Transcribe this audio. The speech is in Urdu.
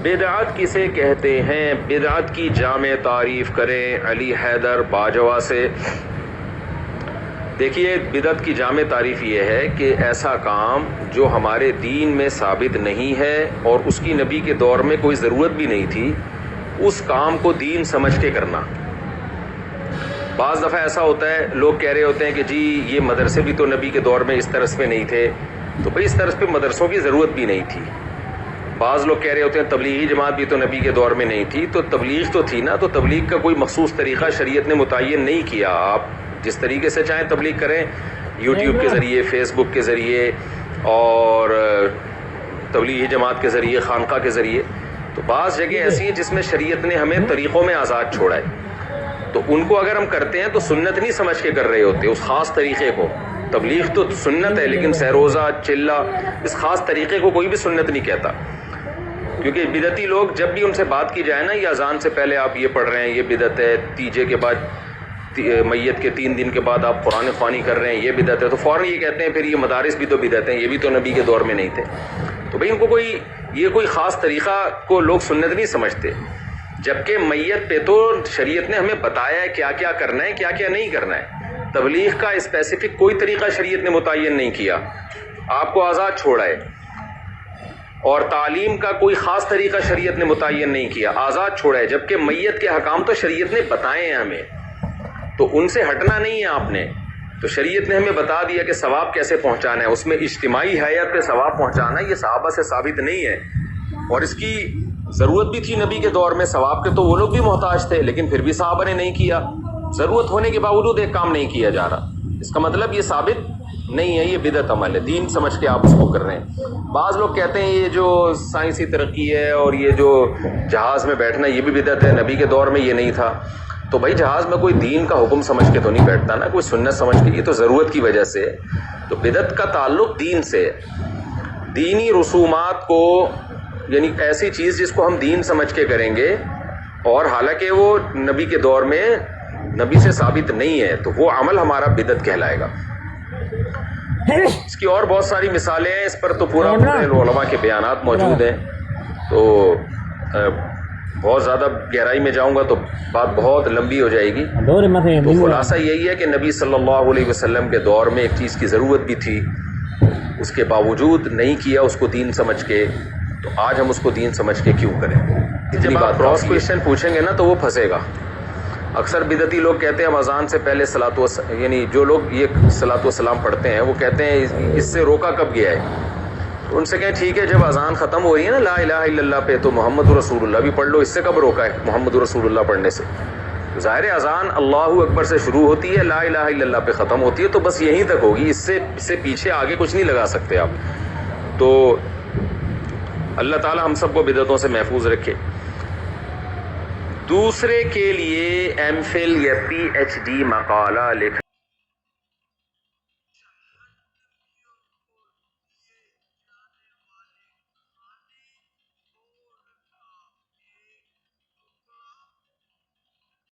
بدعت کسے کہتے ہیں؟ بدعت کی جامع تعریف کریں علی حیدر باجوہ سے۔ دیکھیے، بدعت کی جامع تعریف یہ ہے کہ ایسا کام جو ہمارے دین میں ثابت نہیں ہے اور اس کی نبی کے دور میں کوئی ضرورت بھی نہیں تھی، اس کام کو دین سمجھ کے کرنا۔ بعض دفعہ ایسا ہوتا ہے، لوگ کہہ رہے ہوتے ہیں کہ جی یہ مدرسے بھی تو نبی کے دور میں اس طرز پہ نہیں تھے، تو بھئی اس طرز پہ مدرسوں کی ضرورت بھی نہیں تھی۔ بعض لوگ کہہ رہے ہوتے ہیں تبلیغی جماعت بھی تو نبی کے دور میں نہیں تھی، تو تبلیغ تو تھی نا، تو تبلیغ کا کوئی مخصوص طریقہ شریعت نے متعین نہیں کیا۔ آپ جس طریقے سے چاہیں تبلیغ کریں، یوٹیوب کے ذریعے، فیس بک کے ذریعے اور تبلیغی جماعت کے ذریعے، خانقاہ کے ذریعے۔ تو بعض جگہ ایسی ہیں جس میں شریعت نے ہمیں طریقوں میں آزاد چھوڑا ہے، تو ان کو اگر ہم کرتے ہیں تو سنت نہیں سمجھ کے کر رہے ہوتے اس خاص طریقے کو۔ تبلیغ تو سنت ہے، لیکن سہروزہ، چلہ، اس خاص طریقے کو کوئی بھی سنت نہیں کہتا، کیونکہ بدعتی لوگ جب بھی ان سے بات کی جائے نا، یہ اذان سے پہلے آپ یہ پڑھ رہے ہیں، یہ بدعت ہے، تیجے کے بعد میت کے 3 دن کے بعد آپ قرآن خوانی کر رہے ہیں، یہ بدعت ہے، تو فوراً یہ کہتے ہیں پھر یہ مدارس بھی تو بدعت ہیں، یہ بھی تو نبی کے دور میں نہیں تھے۔ تو بھئی ان کو کوئی خاص طریقہ کو لوگ سنت نہیں سمجھتے، جبکہ میت پہ تو شریعت نے ہمیں بتایا ہے کیا کیا کرنا ہے، کیا کیا نہیں کرنا ہے۔ تبلیغ کا اسپیسیفک کوئی طریقہ شریعت نے متعین نہیں کیا، آپ کو آزاد چھوڑا ہے۔ اور تعلیم کا کوئی خاص طریقہ شریعت نے متعین نہیں کیا، آزاد چھوڑا ہے، جبکہ میت کے حکام تو شریعت نے بتائے ہیں ہمیں، تو ان سے ہٹنا نہیں ہے آپ نے۔ تو شریعت نے ہمیں بتا دیا کہ ثواب کیسے پہنچانا ہے، اس میں اجتماعی حیات پہ ثواب پہنچانا ہے، یہ صحابہ سے ثابت نہیں ہے، اور اس کی ضرورت بھی تھی نبی کے دور میں، ثواب کے تو وہ لوگ بھی محتاج تھے، لیکن پھر بھی صحابہ نے نہیں کیا۔ ضرورت ہونے کے باوجود ایک کام نہیں کیا جا رہا، اس کا مطلب یہ ثابت نہیں ہے، یہ بدعت عمل ہے، دین سمجھ کے آپ اس کو کر رہے ہیں۔ بعض لوگ کہتے ہیں یہ جو سائنسی ترقی ہے اور یہ جو جہاز میں بیٹھنا یہ بھی بدعت ہے، نبی کے دور میں یہ نہیں تھا۔ تو بھائی جہاز میں کوئی دین کا حکم سمجھ کے تو نہیں بیٹھتا نا، کوئی سنت سمجھ کے، یہ تو ضرورت کی وجہ سے۔ تو بدعت کا تعلق دین سے، دینی رسومات کو، یعنی ایسی چیز جس کو ہم دین سمجھ کے کریں گے اور حالانکہ وہ نبی کے دور میں نبی سے ثابت نہیں ہے، تو وہ عمل ہمارا بدعت کہلائے گا۔ اس کی اور بہت ساری مثالیں ہیں، اس پر تو پورے علماء کے بیانات موجود ہیں، تو بہت زیادہ گہرائی میں جاؤں گا تو بات بہت لمبی ہو جائے گی۔ تو خلاصہ یہی ہے کہ نبی صلی اللہ علیہ وسلم کے دور میں ایک چیز کی ضرورت بھی تھی، اس کے باوجود نہیں کیا اس کو دین سمجھ کے، تو آج ہم اس کو دین سمجھ کے کیوں کریں؟ جب آپ کراس کویشچن پوچھیں گے نا تو وہ پھنسے گا۔ اکثر بدعتی لوگ کہتے ہیں ہم اذان سے پہلے یعنی جو لوگ یہ صلاۃ والسلام پڑھتے ہیں وہ کہتے ہیں اس سے روکا کب گیا ہے؟ تو ان سے کہیں ٹھیک ہے، جب اذان ختم ہو رہی ہے نا لا الہ الا اللہ پہ، تو محمد رسول اللہ بھی پڑھ لو، اس سے کب روکا ہے محمد رسول اللہ پڑھنے سے؟ ظاہر اذان اللہ اکبر سے شروع ہوتی ہے، لا الہ الا اللہ پہ ختم ہوتی ہے، تو بس یہیں تک ہوگی، اس سے پیچھے آگے کچھ نہیں لگا سکتے آپ۔ تو اللہ تعالی ہم سب کو بدعتوں سے محفوظ رکھے۔ دوسرے کے لیے ایم فل یا پی ایچ ڈی مقالہ لکھ